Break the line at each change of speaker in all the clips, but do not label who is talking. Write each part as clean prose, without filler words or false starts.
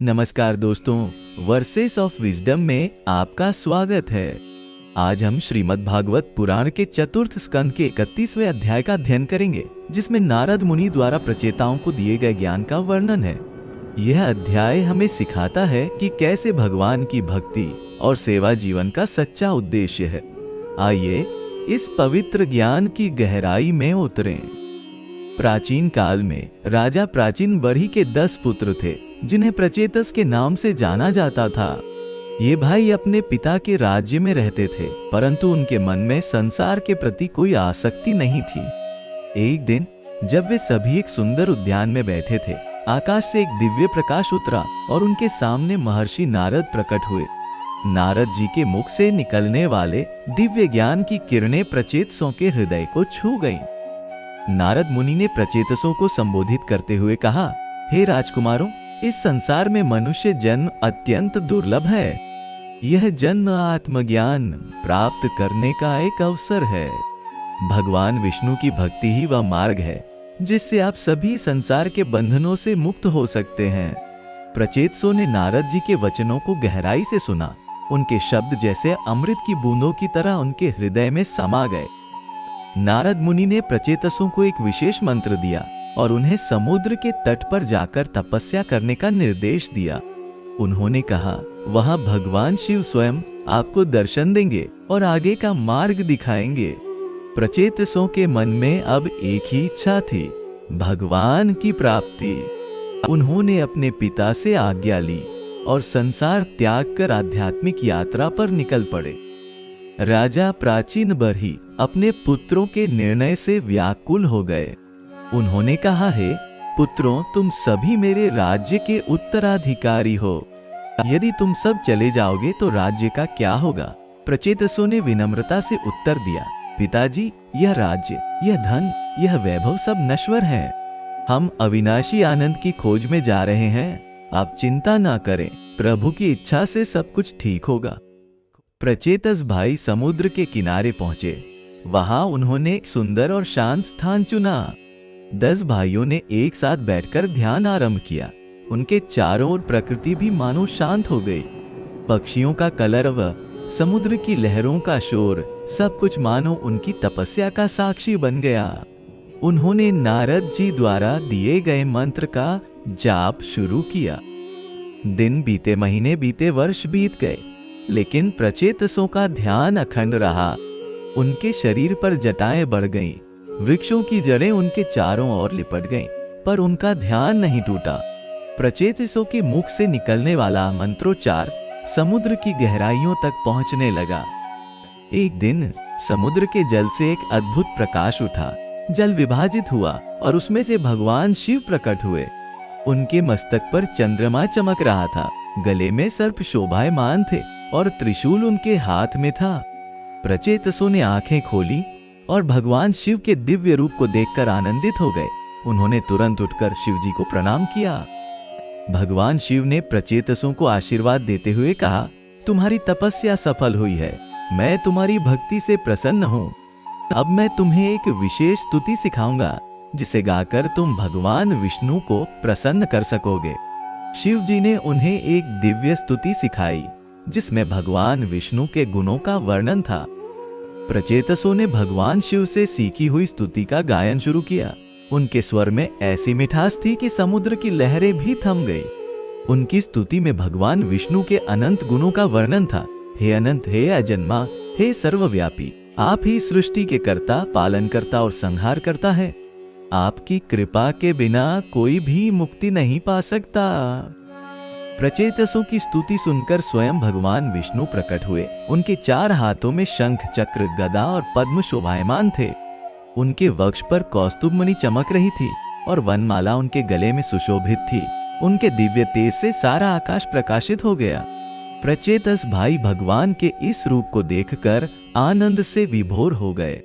नमस्कार दोस्तों, versus of wisdom में आपका स्वागत है। आज हम श्रीमद् भागवत पुराण के चतुर्थ स्कंद के 31वें अध्याय का अध्ययन करेंगे, जिसमें नारद मुनि द्वारा प्रचेताओं को दिए गए ज्ञान का वर्णन है। यह अध्याय हमें सिखाता है कि कैसे भगवान की भक्ति और सेवा जीवन का सच्चा उद्देश्य है। आइए इस पवित्र ज्ञान की गहराई में उतरें। प्राचीन काल में राजा प्राचीन बरही के 10 पुत्र थे, जिन्हें प्रचेतस के नाम से जाना जाता था। ये भाई अपने पिता के राज्य में रहते थे, परंतु उनके मन में संसार के प्रति कोई आसक्ति नहीं थी। एक दिन जब वे सभी एक सुंदर उद्यान में बैठे थे, आकाश से एक दिव्य प्रकाश उतरा और उनके सामने महर्षि नारद प्रकट हुए। नारद जी के मुख से निकलने वाले दिव्य ज्ञान की किरणें प्रचेतसों के हृदय को छू गईं। नारद मुनि ने प्रचेतसों को संबोधित करते हुए कहा, हे राजकुमारों, इस संसार में मनुष्य जन्म अत्यंत दुर्लभ है। यह जन्म आत्मज्ञान प्राप्त करने का एक अवसर है। भगवान विष्णु की भक्ति ही वह मार्ग है जिससे आप सभी संसार के बंधनों से मुक्त हो सकते हैं। प्रचेतसों ने नारद जी के वचनों को गहराई से सुना। उनके शब्द जैसे अमृत की बूंदों की तरह उनके हृदय में समा गए। नारद मुनि ने प्रचेतसों को एक विशेष मंत्र दिया और उन्हें समुद्र के तट पर जाकर तपस्या करने का निर्देश दिया। उन्होंने कहा, वहां भगवान शिव स्वयं आपको दर्शन देंगे और आगे का मार्ग दिखाएंगे। प्रचेतसों के मन में अब एक ही इच्छा थी, भगवान की प्राप्ति। उन्होंने अपने पिता से आज्ञा ली और संसार त्याग कर आध्यात्मिक यात्रा पर निकल पड़े। राजा प्राचीन बरही अपने पुत्रों के निर्णय से व्याकुल हो गए। उन्होंने कहा, हे पुत्रों, तुम सभी मेरे राज्य के उत्तराधिकारी हो। यदि तुम सब चले जाओगे तो राज्य का क्या होगा? प्रचेतसों ने विनम्रता से उत्तर दिया, पिताजी, यह राज्य, यह धन, यह वैभव सब नश्वर है। हम अविनाशी आनंद की खोज में जा रहे हैं। आप चिंता ना करें, प्रभु की इच्छा से सब कुछ ठीक होगा। प्रचेतस भाई समुद्र के किनारे पहुंचे। वहां उन्होंने एक सुंदर और शांत स्थान चुना। 10 भाइयों ने एक साथ बैठकर ध्यान आरंभ किया। उनके चारों ओर प्रकृति भी मानो शांत हो गई। पक्षियों का कलरव, समुद्र की लहरों का शोर, सब कुछ मानो उनकी तपस्या का साक्षी बन गया। उन्होंने नारद जी द्वारा दिए गए मंत्र का जाप शुरू किया। दिन बीते, महीने बीते, वर्ष बीत गए, लेकिन प्रचेतसों का ध्यान अखंड रहा। उनके शरीर पर जटाएं बढ़ गईं, वृक्षों की जड़ें उनके चारों ओर लिपट गईं, पर उनका ध्यान नहीं टूटा। प्रचेतसों के मुख से निकलने वाला मंत्रोच्चार समुद्र की गहराइयों तक पहुंचने लगा। एक दिन समुद्र के जल से एक अद्भुत प्रकाश उठा। जल विभाजित हुआ और उसमें से भगवान शिव प्रकट हुए। उनके मस्तक पर चंद्रमा चमक रहा था, गले में सर्प शोभायमान थे और त्रिशूल उनके हाथ में था। प्रचेतसों ने आंखें खोली और भगवान शिव के दिव्य रूप को देखकर आनंदित हो गए। उन्होंने तुरंत उठकर शिव जी को प्रणाम किया। भगवान शिव ने प्रचेतसों को आशीर्वाद देते हुए कहा, तुम्हारी तपस्या सफल हुई है। मैं तुम्हारी भक्ति से प्रसन्न हूँ। अब मैं तुम्हें एक विशेष स्तुति सिखाऊंगा, जिसे गाकर तुम भगवान विष्णु को प्रसन्न कर सकोगे। शिव जी ने उन्हें एक दिव्य स्तुति सिखाई, जिसमें भगवान विष्णु के गुणों का वर्णन था। प्रचेतसों ने भगवान शिव से सीखी हुई स्तुति का गायन शुरू किया। उनके स्वर में ऐसी मिठास थी कि समुद्र की लहरें भी थम गई। उनकी स्तुति में भगवान विष्णु के अनंत गुणों का वर्णन था। हे अनंत, हे अजन्मा, हे सर्वव्यापी, आप ही सृष्टि के कर्ता, पालनकर्ता और संहारकर्ता है। आपकी कृपा के बिना कोई भी मुक्ति नहीं पा सकता। प्रचेतसों की स्तुति सुनकर स्वयं भगवान विष्णु प्रकट हुए। उनके 4 हाथों में शंख, चक्र, गदा और पद्म शोभायमान थे। उनके वक्ष पर कौस्तुभ मणि चमक रही थी और वनमाला उनके गले में सुशोभित थी। उनके दिव्य तेज से सारा आकाश प्रकाशित हो गया। प्रचेतस भाई भगवान के इस रूप को देखकर आनंद से विभोर हो गए।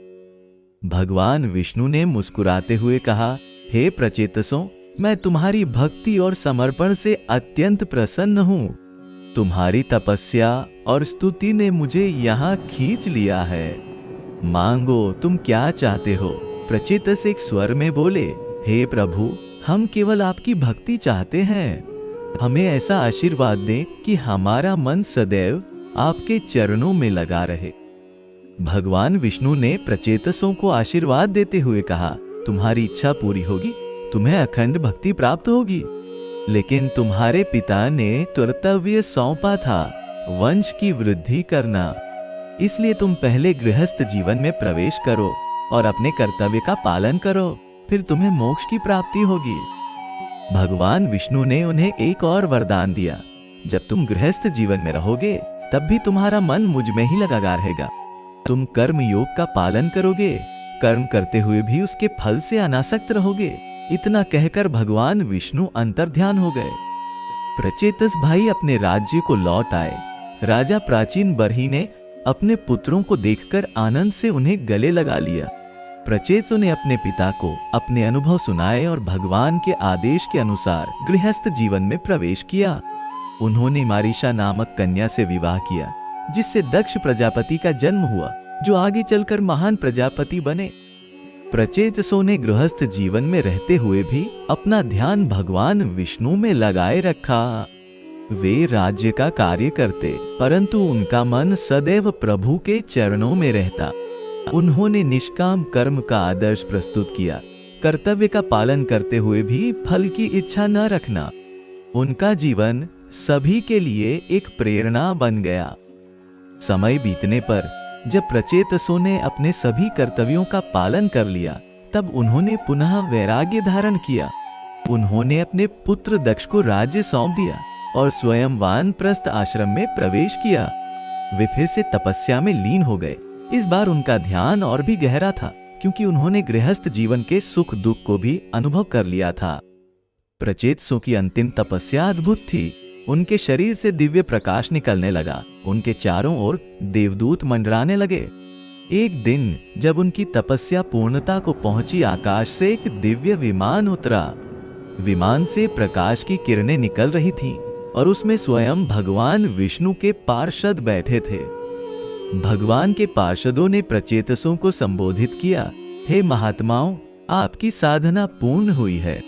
भगवान विष्णु ने मुस्कुराते हुए कहा, हे प्रचेतसों, मैं तुम्हारी भक्ति और समर्पण से अत्यंत प्रसन्न हूँ। तुम्हारी तपस्या और स्तुति ने मुझे यहाँ खींच लिया है। मांगो, तुम क्या चाहते हो? प्रचेतस एक स्वर में बोले, हे प्रभु, हम केवल आपकी भक्ति चाहते हैं। हमें ऐसा आशीर्वाद दें कि हमारा मन सदैव आपके चरणों में लगा रहे। भगवान विष्णु ने प्रचेतसों को आशीर्वाद देते हुए कहा, तुम्हारी इच्छा पूरी होगी, तुम्हें अखंड भक्ति प्राप्त होगी। लेकिन तुम्हारे पिता ने कर्तव्य सौंपा था, वंश की वृद्धि करना। इसलिए तुम पहले गृहस्थ जीवन में प्रवेश करो और अपने कर्तव्य का पालन करो, फिर तुम्हें मोक्ष की प्राप्ति होगी। भगवान विष्णु ने उन्हें एक और वरदान दिया, जब तुम गृहस्थ जीवन में रहोगे तब भी तुम्हारा मन मुझ में ही लगा रहेगा। तुम कर्म योग का पालन करोगे, कर्म करते हुए भी उसके फल से अनासक्त रहोगे। इतना कहकर भगवान विष्णु अंतर्ध्यान हो गए। प्रचेतस भाई अपने राज्य को लौट आए। राजा प्राचीन बरही ने अपने पुत्रों को देखकर आनंद से उन्हें गले लगा लिया। प्रचेतसों ने अपने पिता को अपने अनुभव सुनाए और भगवान के आदेश के अनुसार गृहस्थ जीवन में प्रवेश किया। उन्होंने मारीशा नामक कन्या से विवाह किया, जिससे दक्ष प्रजापति का जन्म हुआ, जो आगे चलकर महान प्रजापति बने। प्रचेतसों ने गृहस्थ जीवन में रहते हुए भी अपना ध्यान भगवान विष्णु में लगाए रखा। वे राज्य का कार्य करते, परंतु उनका मन सदैव प्रभु के चरणों में रहता। उन्होंने निष्काम कर्म का आदर्श प्रस्तुत किया, कर्तव्य का पालन करते हुए भी फल की इच्छा न रखना। उनका जीवन सभी के लिए एक प्रेरणा बन गया। समय बीतने पर जब प्रचेतसों ने अपने सभी कर्तव्यों का पालन कर लिया, तब उन्होंने पुनः वैराग्य धारण किया। उन्होंने अपने पुत्र दक्ष को राज्य सौंप दिया और स्वयं वानप्रस्थ आश्रम में प्रवेश किया। वे फिर से तपस्या में लीन हो गए। इस बार उनका ध्यान और भी गहरा था, क्योंकि उन्होंने गृहस्थ जीवन के सुख दुख को भी अनुभव कर लिया था। प्रचेतसों की अंतिम तपस्या अद्भुत थी। उनके शरीर से दिव्य प्रकाश निकलने लगा। उनके चारों ओर देवदूत मंडराने लगे। एक दिन जब उनकी तपस्या पूर्णता को पहुंची, आकाश से एक दिव्य विमान उतरा। विमान से प्रकाश की किरणें निकल रही थीं और उसमें स्वयं भगवान विष्णु के पार्षद बैठे थे। भगवान के पार्षदों ने प्रचेतसों को संबोधित किया, हे महात्माओं, आपकी साधना पूर्ण हुई है।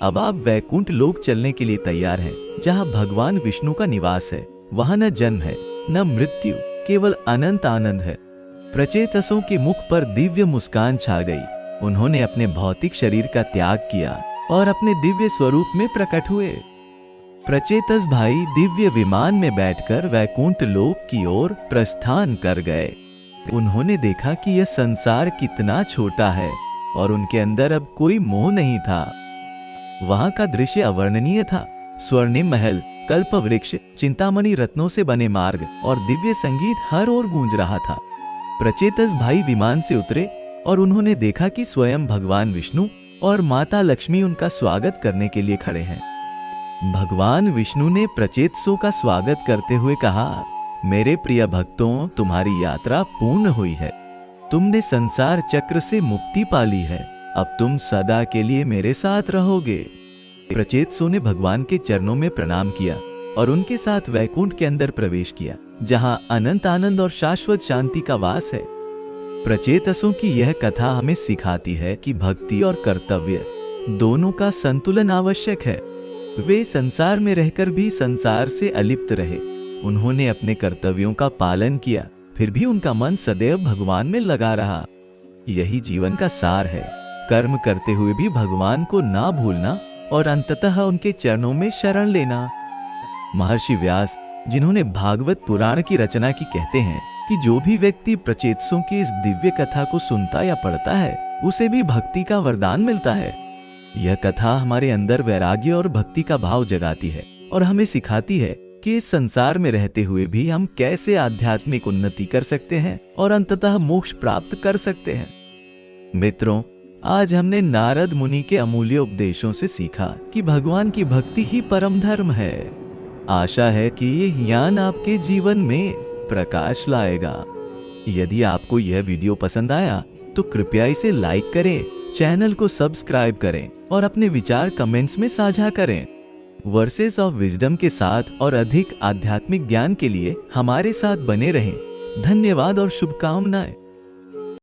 अब आप वैकुंठ लोक चलने के लिए तैयार हैं, जहां भगवान विष्णु का निवास है। वहां न जन्म है, न मृत्यु, केवल अनंत आनंद है। प्रचेतसों के मुख पर दिव्य मुस्कान छा गई। उन्होंने अपने भौतिक शरीर का त्याग किया और अपने दिव्य स्वरूप में प्रकट हुए। प्रचेतस भाई दिव्य विमान में बैठकर वैकुंठ लोक की ओर प्रस्थान कर गए। उन्होंने देखा कि यह संसार कितना छोटा है और उनके अंदर अब कोई मोह नहीं था। वहां का दृश्य अवर्णनीय था। स्वर्णिम महल, कल्प वृक्ष, चिंतामणि रत्नों से बने मार्ग और दिव्य संगीत हर ओर गूंज रहा था। प्रचेतस भाई विमान से उतरे और उन्होंने देखा कि स्वयं भगवान विष्णु और माता लक्ष्मी उनका स्वागत करने के लिए खड़े हैं। भगवान विष्णु ने प्रचेतसों का स्वागत करते हुए कहा, मेरे प्रिय भक्तों, तुम्हारी यात्रा पूर्ण हुई है। तुमने संसार चक्र से मुक्ति पाली है। अब तुम सदा के लिए मेरे साथ रहोगे। प्रचेतसों ने भगवान के चरणों में प्रणाम किया और उनके साथ वैकुंठ के अंदर प्रवेश किया, जहां अनंत आनंद और शाश्वत शांति का वास है। प्रचेतसों की यह कथा हमें सिखाती है कि भक्ति और कर्तव्य दोनों का संतुलन आवश्यक है। वे संसार में रहकर भी संसार से अलिप्त रहे। उन्होंने अपने कर्तव्यों का पालन किया, फिर भी उनका मन सदैव भगवान में लगा रहा। यही जीवन का सार है। कर्म करते हुए भी भगवान को ना भूलना और अंततः उनके चरणों में शरण लेना। महर्षि व्यास, जिन्होंने भागवत पुराण की रचना की, कहते हैं कि जो भी व्यक्ति प्रचेतसों की इस दिव्य कथा को सुनता या पढ़ता है, उसे भी भक्ति का वरदान मिलता है। यह कथा हमारे अंदर वैराग्य और भक्ति का भाव जगाती है और हमें सिखाती है कि इस संसार में रहते हुए भी हम कैसे आध्यात्मिक उन्नति कर सकते हैं और अंततः मोक्ष प्राप्त कर सकते हैं। मित्रों, आज हमने नारद मुनि के अमूल्य उपदेशों से सीखा कि भगवान की भक्ति ही परम धर्म है। आशा है कि ये ज्ञान आपके जीवन में प्रकाश लाएगा। यदि आपको यह वीडियो पसंद आया तो कृपया इसे लाइक करें, चैनल को सब्सक्राइब करें और अपने विचार कमेंट्स में साझा करें। वर्सेस ऑफ विजडम के साथ और अधिक आध्यात्मिक ज्ञान के लिए हमारे साथ बने रहें। धन्यवाद और शुभकामनाएं।